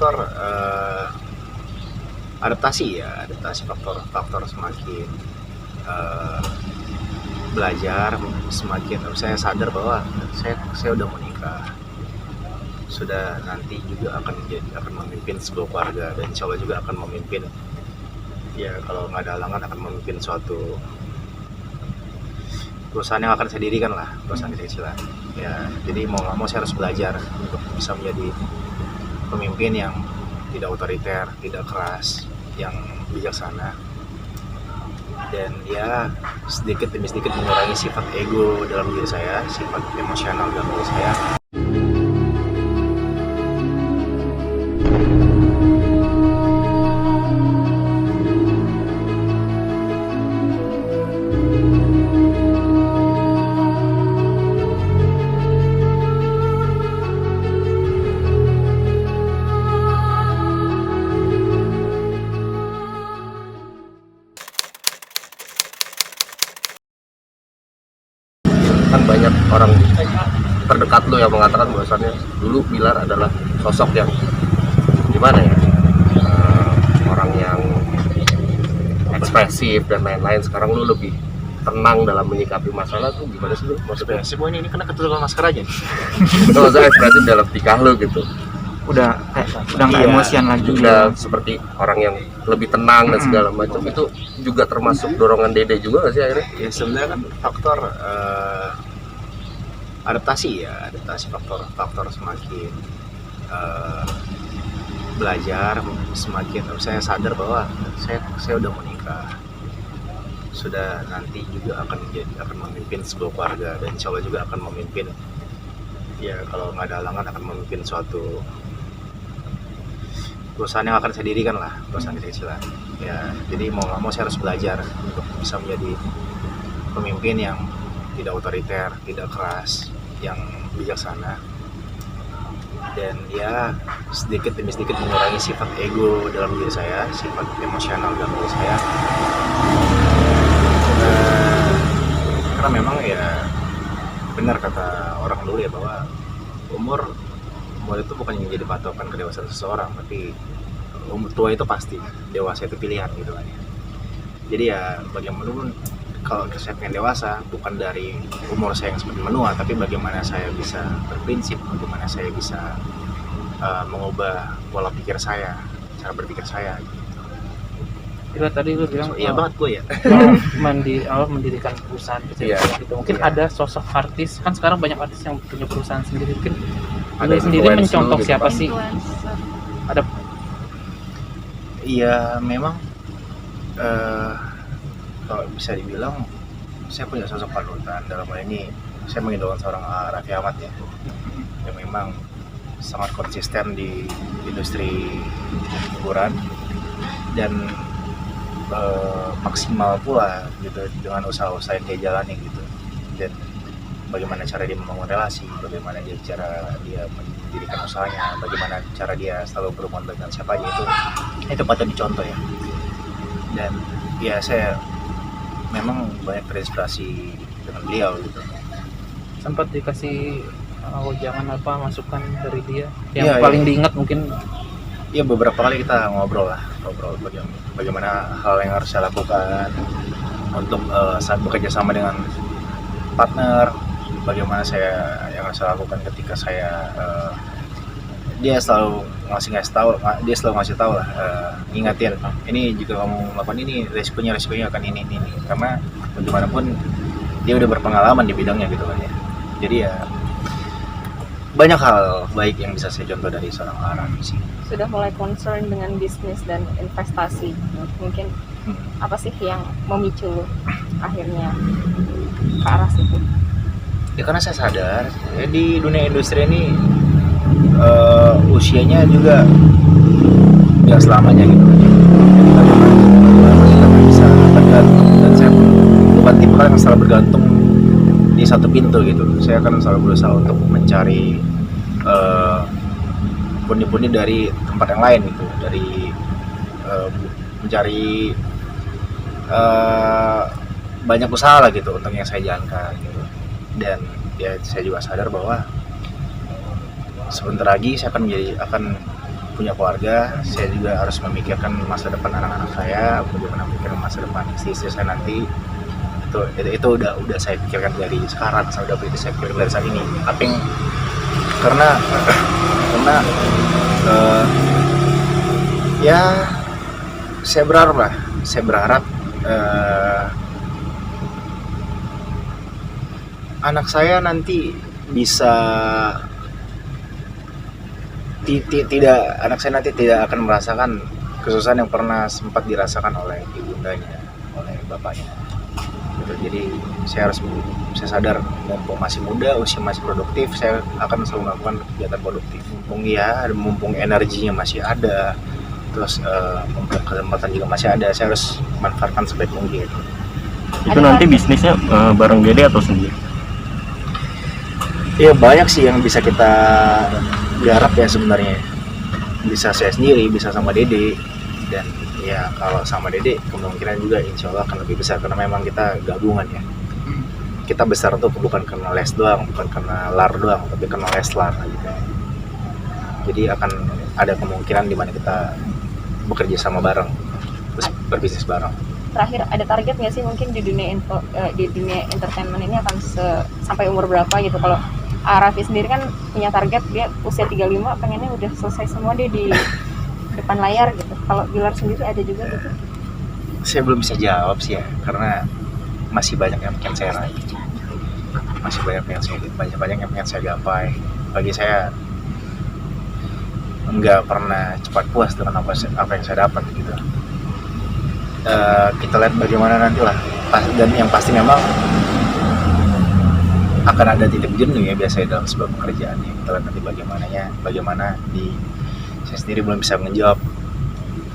faktor adaptasi ya, faktor semakin eh, belajar, semakin saya sadar bahwa saya udah mau nikah, sudah nanti juga akan memimpin sebuah keluarga, dan insya Allah juga akan memimpin, ya kalau nggak ada halangan akan memimpin suatu perusahaan yang akan saya dirikan lah, perusahaan kecil-kecilan ya. Jadi mau nggak mau saya harus belajar untuk bisa menjadi pemimpin yang tidak otoriter, tidak keras, yang bijaksana, dan ya sedikit demi sedikit mengurangi sifat ego dalam diri saya, sifat emosional dalam diri saya. Kan banyak orang terdekat lo yang mengatakan bahwasannya dulu Bilar adalah sosok yang gimana ya, orang yang ekspresif dan lain-lain. Sekarang lu lebih tenang dalam menyikapi masalah tuh, gimana sih lu? Maksudnya semua ini kena ketutupan masker aja nih. Maksudnya ekspresif dalam tikah lu gitu. Udah nggak emosian lagi, udah seperti orang yang lebih tenang dan segala macam. Itu juga termasuk dorongan Dede juga nggak sih akhirnya? Ya sebenarnya kan faktor adaptasi ya, faktor semakin belajar, semakin saya sadar bahwa saya udah mau nikah, sudah nanti juga akan memimpin sebuah keluarga, dan insya Allah juga akan memimpin, ya kalau nggak ada halangan akan memimpin suatu perusahaan yang akan saya dirikan lah, perusahaan kecil-kecilan ya. Jadi mau nggak mau saya harus belajar untuk bisa menjadi pemimpin yang tidak otoriter, tidak keras, yang bijaksana, dan ya sedikit demi sedikit mengurangi sifat ego dalam diri saya, sifat emosional dalam diri saya. Karena memang ya benar kata orang dulu ya, bahwa umur itu bukan yang menjadi patokan kedewasaan seseorang, tapi umur tua itu pasti, dewasa itu pilihan gitu kan ya. Jadi ya bagaimana kalau saya pengen dewasa, bukan dari umur saya yang semakin menua, tapi bagaimana saya bisa berprinsip, bagaimana saya bisa mengubah pola pikir saya, cara berpikir saya gitu. Itu tadi lu bilang Iya banget gue ya. Mendirikan perusahaan kecil gitu. Mungkin Iya. ada sosok artis, kan sekarang banyak artis yang punya perusahaan sendiri. Mungkin Ada lu sendiri influencer mencontoh gitu siapa kan. sih? Ada Iya memang kalau bisa dibilang saya punya sosok panutan. Dalam hal ini saya mengidolakan seorang Raffi Ahmad ya, yang memang sangat konsisten di industri hiburan dan maksimal pula gitu dengan usaha-usaha yang dia jalani gitu. Dan bagaimana cara dia membangun relasi, bagaimana cara dia mendirikan usahanya, bagaimana cara dia selalu berhubungan dengan siapa aja, itu patut dicontoh ya. Dan ya saya memang banyak terinspirasi dengan beliau gitu. sempat dikasih jangan masukan dari dia Iya, yang paling iya. diingat mungkin. Ya beberapa kali kita ngobrol bagaimana hal yang harus saya lakukan untuk saat bekerja sama dengan partner, bagaimana yang harus saya lakukan ketika saya dia selalu ngasih tahu lah, ngingatin, ini jika kamu melakukan ini resikonya akan ini, karena bagaimanapun dia udah berpengalaman di bidangnya gitu kan ya. Jadi ya banyak hal baik yang bisa saya contoh dari seorang Arami sih. Sudah mulai concern dengan bisnis dan investasi, mungkin apa sih yang memicu lu akhirnya ke arah situ? Ya karena saya sadar ya, di dunia industri ini usianya juga nggak selamanya gitu kan. Bagaimana kita bisa bergantung, dan saya bukan tipe yang selalu bergantung di satu pintu gitu. Saya akan selalu berusaha untuk mencari pundi-pundi dari tempat yang lain gitu, dari mencari banyak usaha lah gitu untuk yang saya jalankan gitu. Dan ya saya juga sadar bahwa sebentar lagi saya akan punya keluarga, saya juga harus memikirkan masa depan anak-anak saya, bagaimana memikirkan masa depan istri saya nanti. Itu udah saya pikirkan dari sekarang, saya udah saya pikirkan dari saat ini. Tapi karena ya saya berharap anak saya nanti bisa anak saya nanti tidak akan merasakan kesusahan yang pernah sempat dirasakan oleh ibundanya, oleh bapaknya. Gitu. Jadi saya sadar mumpung masih muda, usia masih produktif, saya akan selalu melakukan kegiatan produktif. Mumpung energinya masih ada, terus mumpung kesempatan juga masih ada, saya harus manfaatkan sebaik mungkin. Itu nanti bisnisnya bareng Dede atau sendiri? Ya banyak sih yang bisa kita garap ya sebenarnya. Bisa saya sendiri, bisa sama Dede, dan ya kalau sama Dede kemungkinan juga insya Allah akan lebih besar karena memang kita gabungan ya. Kita besar tuh bukan karena les doang, bukan karena lar doang, tapi karena leslar gitu. Jadi akan ada kemungkinan di mana kita bekerja sama bareng, terus berbisnis bareng. Terakhir ada target nggak sih mungkin di dunia di dunia entertainment ini akan sampai umur berapa gitu? Kalau Raffi sendiri kan punya target dia usia 35 pengennya udah selesai semua dia di depan layar gitu. Kalau Bilar sendiri ada juga gitu? Saya belum bisa jawab sih ya, karena masih banyak yang pengen saya raih, masih banyak yang pengen saya gapai. Bagi saya nggak pernah cepat puas dengan apa yang saya dapat gitu. Kita lihat bagaimana nanti lah, dan yang pasti memang akan ada titik jenuh ya biasanya dalam sebuah pekerjaan ya. Kita lihat nanti bagaimana saya sendiri belum bisa menjawab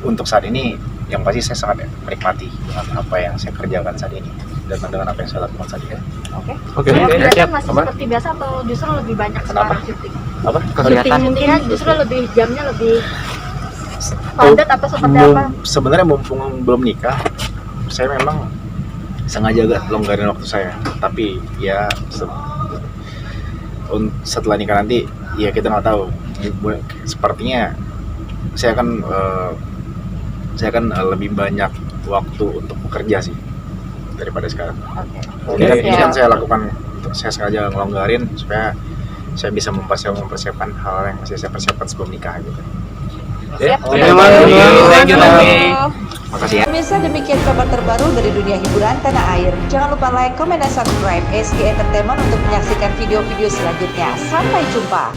untuk saat ini. Yang pasti saya sangat menikmati dengan apa yang saya kerjakan saat ini dan dengan apa yang saya lakukan saat ini. Oke. Kelihatan masih seperti biasa atau justru lebih banyak sekarang syuting? Apa? Syutingnya justru jamnya lebih padat atau seperti apa? Sebenarnya mumpung belum nikah, saya memang sengaja agak longgarin waktu saya. Tapi ya setelah nikah nanti, ya kita nggak tahu. Sepertinya saya akan lebih banyak waktu untuk bekerja sih daripada sekarang. Ini kan saya lakukan, saya sengaja ngelonggarin supaya saya bisa mempersiapkan hal yang masih saya persiapkan sebelum nikah gitu. Siap. Thank you. Makasih ya. Pemirsa, demikian kabar terbaru dari dunia hiburan tanah air. Jangan lupa like, comment, dan subscribe SG Entertainment untuk menyaksikan video-video selanjutnya. Sampai jumpa.